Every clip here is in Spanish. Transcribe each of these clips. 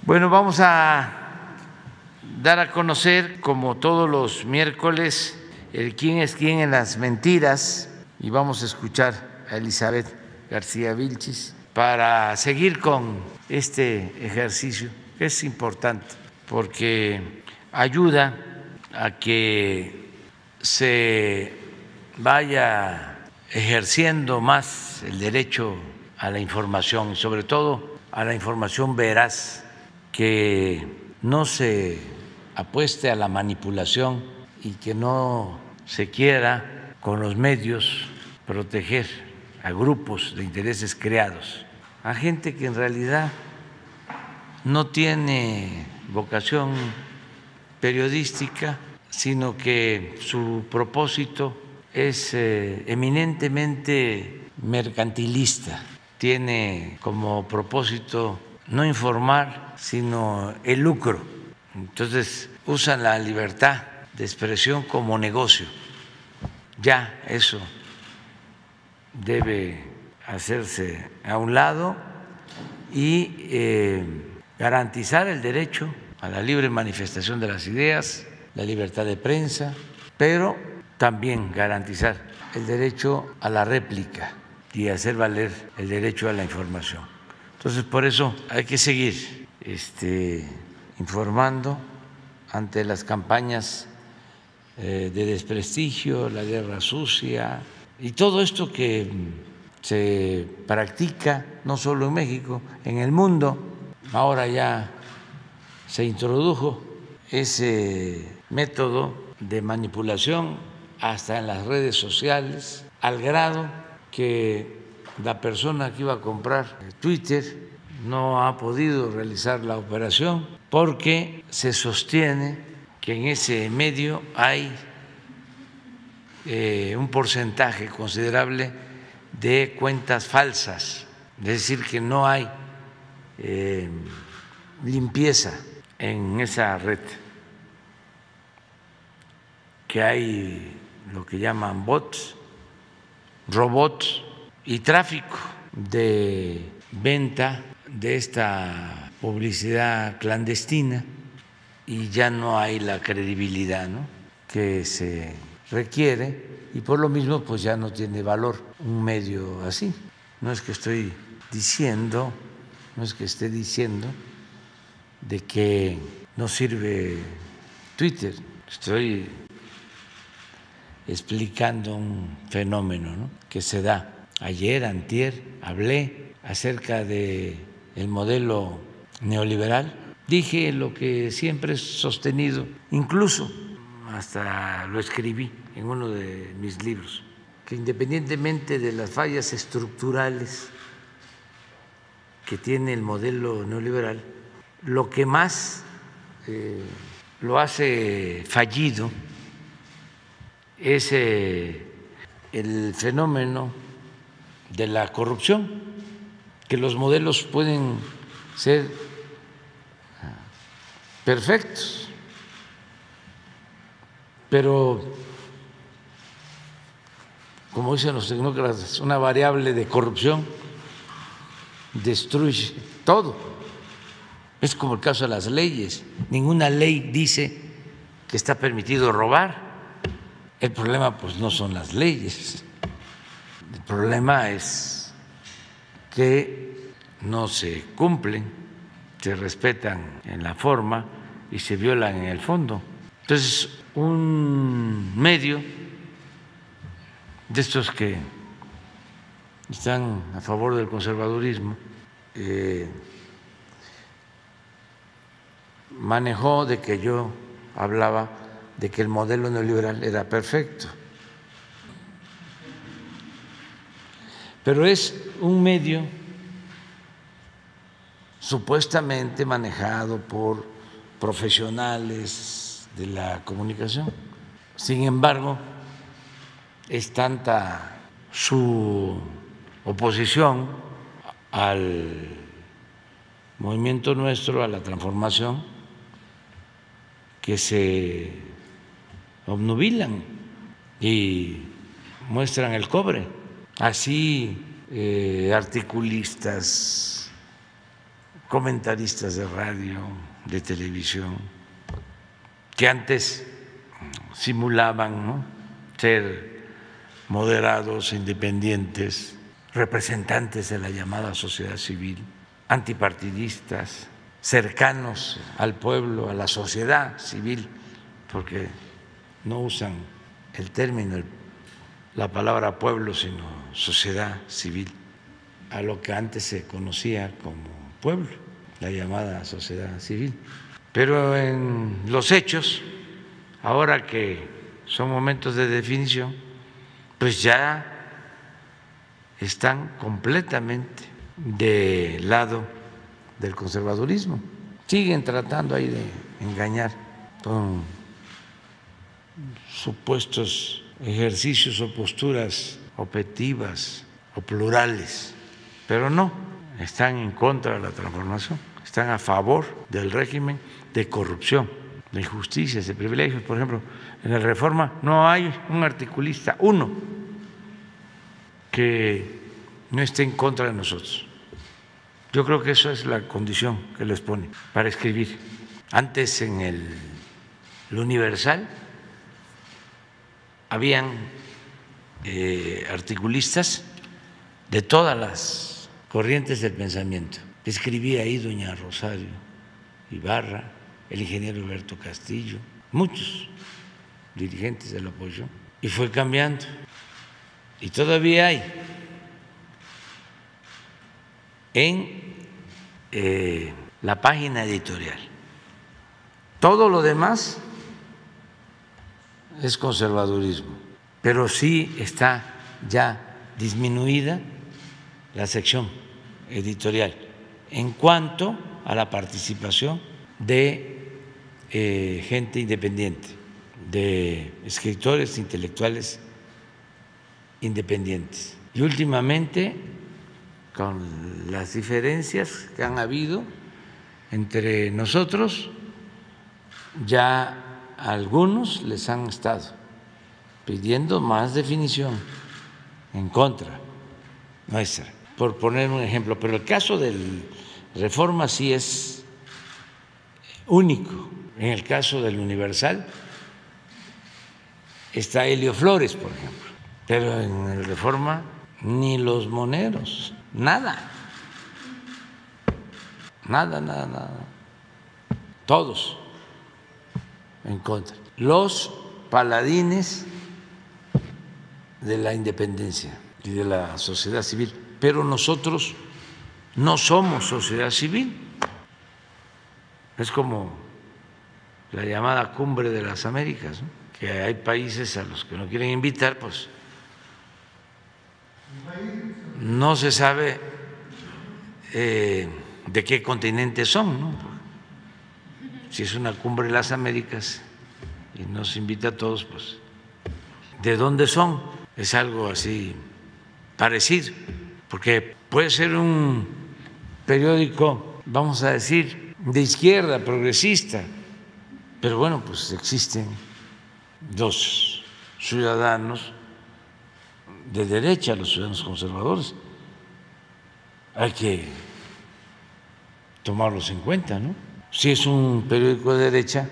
Bueno, vamos a dar a conocer, como todos los miércoles, el quién es quién en las mentiras, y vamos a escuchar a Elizabeth García Vilchis para seguir con este ejercicio, que es importante porque ayuda a que se vaya ejerciendo más el derecho a la información y sobre todo a la información veraz, que no se apueste a la manipulación y que no se quiera con los medios proteger a grupos de intereses creados, a gente que en realidad no tiene vocación periodística, sino que su propósito es eminentemente mercantilista, tiene como propósito no informar, sino el lucro. Entonces usan la libertad de expresión como negocio. Ya eso debe hacerse a un lado y garantizar el derecho a la libre manifestación de las ideas, la libertad de prensa, pero también garantizar el derecho a la réplica y hacer valer el derecho a la información. Entonces, por eso hay que seguir informando ante las campañas de desprestigio, la guerra sucia y todo esto que se practica no solo en México, en el mundo. Ahora ya se introdujo ese método de manipulación hasta en las redes sociales, al grado que la persona que iba a comprar Twitter no ha podido realizar la operación porque se sostiene que en ese medio hay un porcentaje considerable de cuentas falsas, es decir, que no hay limpieza en esa red, que hay lo que llaman bots, robots y tráfico de venta de esta publicidad clandestina, y ya no hay la credibilidad, ¿no?, que se requiere, y por lo mismo pues ya no tiene valor un medio así. No es que esté diciendo de que no sirve Twitter, estoy explicando un fenómeno, ¿no?, que se da. Ayer, antier, hablé acerca del modelo neoliberal, dije lo que siempre he sostenido, incluso hasta lo escribí en uno de mis libros, que independientemente de las fallas estructurales que tiene el modelo neoliberal, lo que más lo hace fallido es el fenómeno de la corrupción, que los modelos pueden ser perfectos, pero como dicen los tecnócratas, una variable de corrupción destruye todo. Es como el caso de las leyes. Ninguna ley dice que está permitido robar. El problema pues no son las leyes. El problema es que no se cumplen, se respetan en la forma y se violan en el fondo. Entonces, un medio de estos que están a favor del conservadurismo manejó de que yo hablaba de que el modelo neoliberal era perfecto, pero es un medio supuestamente manejado por profesionales de la comunicación. Sin embargo, es tanta su oposición al movimiento nuestro, a la transformación, que se obnubilan y muestran el cobre. Así articulistas comentaristas de radio, de televisión, que antes simulaban, ¿no?, ser moderados, independientes, representantes de la llamada sociedad civil, antipartidistas, cercanos al pueblo, a la sociedad civil, porque no usan el término, la palabra pueblo, sino sociedad civil, a lo que antes se conocía como pueblo, la llamada sociedad civil. Pero en los hechos, ahora que son momentos de definición, pues ya están completamente del lado del conservadurismo. Siguen tratando ahí de engañar con supuestos ejercicios o posturas objetivas o plurales, pero no, están en contra de la transformación, están a favor del régimen de corrupción, de injusticias, de privilegios. Por ejemplo, en la Reforma no hay un articulista, uno, que no esté en contra de nosotros. Yo creo que eso es la condición que les pone para escribir. Antes en el Universal habían articulistas de todas las corrientes del pensamiento. Escribía ahí doña Rosario Ibarra, el ingeniero Alberto Castillo, muchos dirigentes del apoyo, y fue cambiando. Y todavía hay en la página editorial. Todo lo demás es conservadurismo, pero sí está ya disminuida la sección editorial en cuanto a la participación de gente independiente, de escritores intelectuales independientes. Y últimamente, con las diferencias que han habido entre nosotros, ya a algunos les han estado pidiendo más definición en contra nuestra, por poner un ejemplo. Pero el caso del Reforma sí es único. En el caso del Universal está Helio Flores, por ejemplo, pero en el Reforma ni los moneros, nada, todos en contra, los paladines de la independencia y de la sociedad civil. Pero nosotros no somos sociedad civil. Es como la llamada Cumbre de las Américas, ¿no?, que hay países a los que no quieren invitar, pues no se sabe de qué continente son, ¿no? Si es una Cumbre de las Américas y nos invita a todos, pues ¿de dónde son? Es algo así parecido, porque puede ser un periódico, vamos a decir, de izquierda, progresista, pero bueno, pues existen los ciudadanos de derecha, los ciudadanos conservadores. Hay que tomarlos en cuenta, ¿no? Si es un periódico de derecha,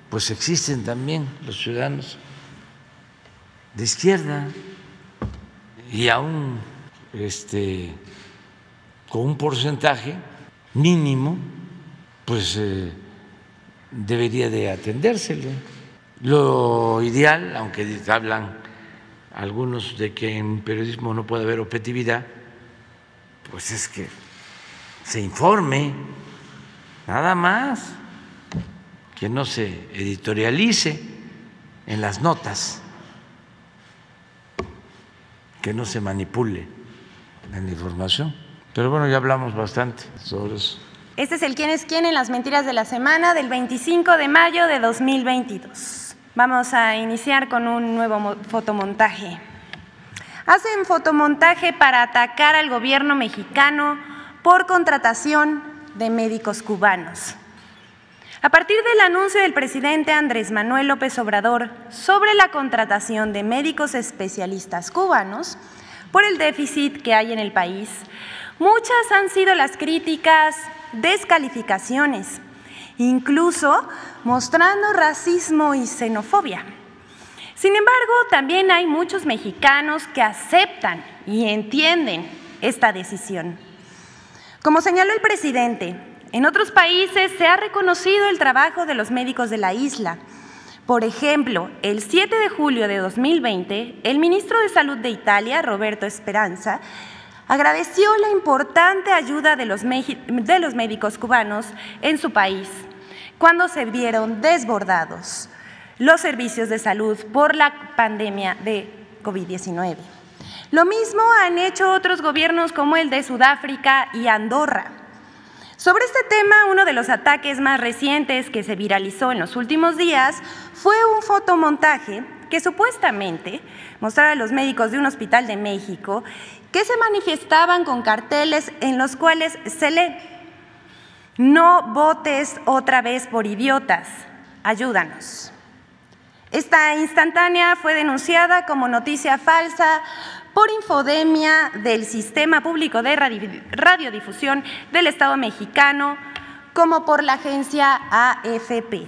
pues existen también los ciudadanos de izquierda, y aún con un porcentaje mínimo, pues debería de atendérselo. Lo ideal, aunque hablan algunos de que en periodismo no puede haber objetividad, pues es que se informe, nada más, que no se editorialice en las notas, que no se manipule en la información. Pero bueno, ya hablamos bastante sobre eso. Este es el ¿Quién es quién? En las mentiras de la semana del 25 de mayo de 2022. Vamos a iniciar con un nuevo fotomontaje. Hacen fotomontaje para atacar al gobierno mexicano por contratación de médicos cubanos. A partir del anuncio del presidente Andrés Manuel López Obrador sobre la contratación de médicos especialistas cubanos por el déficit que hay en el país, muchas han sido las críticas descalificaciones, incluso mostrando racismo y xenofobia. Sin embargo, también hay muchos mexicanos que aceptan y entienden esta decisión. Como señaló el presidente, en otros países se ha reconocido el trabajo de los médicos de la isla. Por ejemplo, el 7 de julio de 2020, el ministro de Salud de Italia, Roberto Speranza, agradeció la importante ayuda de los médicos cubanos en su país cuando se vieron desbordados los servicios de salud por la pandemia de COVID-19. Lo mismo han hecho otros gobiernos como el de Sudáfrica y Andorra. Sobre este tema, uno de los ataques más recientes que se viralizó en los últimos días fue un fotomontaje que supuestamente mostraba a los médicos de un hospital de México que se manifestaban con carteles en los cuales se lee: "No votes otra vez por idiotas, ayúdanos". Esta instantánea fue denunciada como noticia falsa por Infodemia del Sistema Público de Radiodifusión del Estado mexicano, como por la agencia AFP.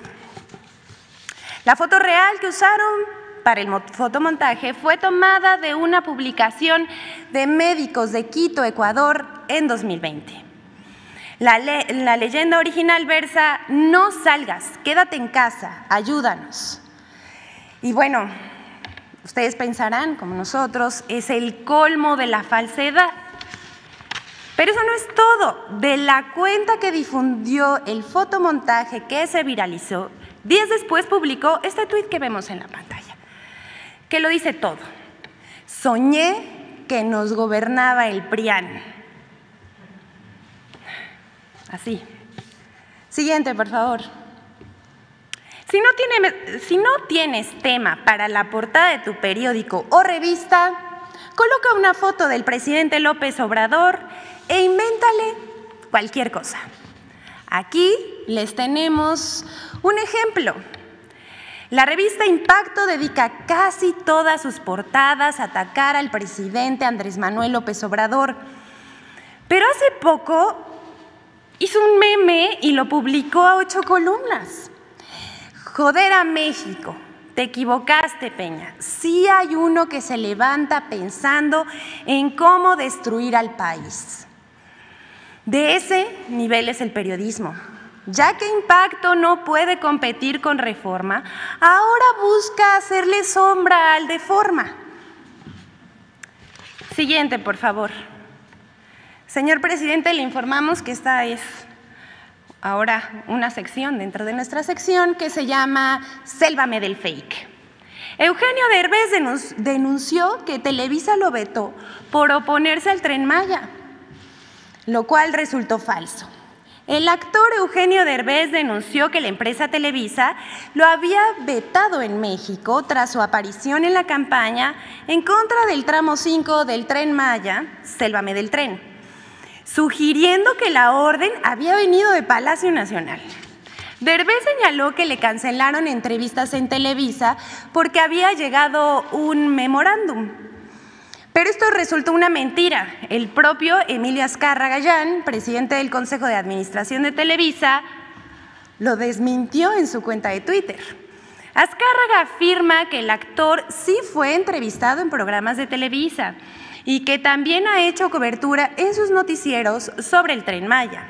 La foto real que usaron para el fotomontaje fue tomada de una publicación de Médicos de Quito, Ecuador, en 2020. La leyenda original versa: "No salgas, quédate en casa, ayúdanos". Y bueno, ustedes pensarán, como nosotros, es el colmo de la falsedad. Pero eso no es todo. De la cuenta que difundió el fotomontaje que se viralizó, días después publicó este tuit que vemos en la pantalla, que lo dice todo. "Soñé que nos gobernaba el PRIAN". Así. Siguiente, por favor. Si no tienes tema para la portada de tu periódico o revista, coloca una foto del presidente López Obrador e invéntale cualquier cosa. Aquí les tenemos un ejemplo. La revista Impacto dedica casi todas sus portadas a atacar al presidente Andrés Manuel López Obrador, pero hace poco hizo un meme y lo publicó a 8 columnas. "Joder a México, te equivocaste, Peña. Sí hay uno que se levanta pensando en cómo destruir al país". De ese nivel es el periodismo. Ya que Impacto no puede competir con Reforma, ahora busca hacerle sombra al de Forma. Siguiente, por favor. Señor presidente, le informamos que esta es ahora una sección dentro de nuestra sección que se llama Sélvame del Fake. Eugenio Derbez denunció que Televisa lo vetó por oponerse al Tren Maya, lo cual resultó falso. El actor Eugenio Derbez denunció que la empresa Televisa lo había vetado en México tras su aparición en la campaña en contra del tramo 5 del Tren Maya, Sélvame del Tren, sugiriendo que la orden había venido de Palacio Nacional. Derbez señaló que le cancelaron entrevistas en Televisa porque había llegado un memorándum. Pero esto resultó una mentira. El propio Emilio Azcárraga Gallán, presidente del Consejo de Administración de Televisa, lo desmintió en su cuenta de Twitter. Azcárraga afirma que el actor sí fue entrevistado en programas de Televisa y que también ha hecho cobertura en sus noticieros sobre el Tren Maya.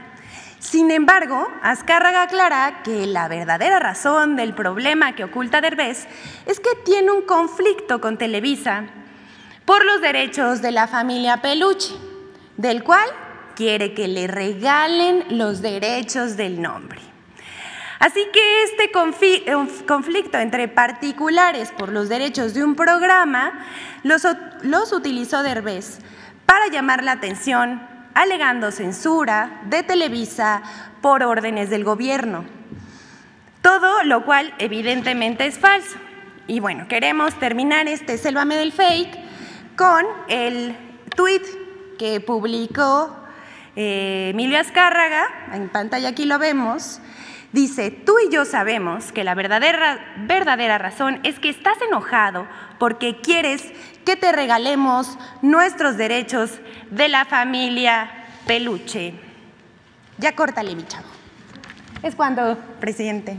Sin embargo, Azcárraga aclara que la verdadera razón del problema que oculta Derbez es que tiene un conflicto con Televisa por los derechos de la familia Peluche, del cual quiere que le regalen los derechos del nombre. Así que este conflicto entre particulares por los derechos de un programa los utilizó Derbez para llamar la atención, alegando censura de Televisa por órdenes del gobierno. Todo lo cual evidentemente es falso. Y bueno, queremos terminar este Sélvame del Fake con el tuit que publicó Emilio Azcárraga, en pantalla aquí lo vemos. Dice: "Tú y yo sabemos que la verdadera razón es que estás enojado porque quieres que te regalemos nuestros derechos de la familia Peluche". Ya córtale, mi chavo. Es cuando, presidente.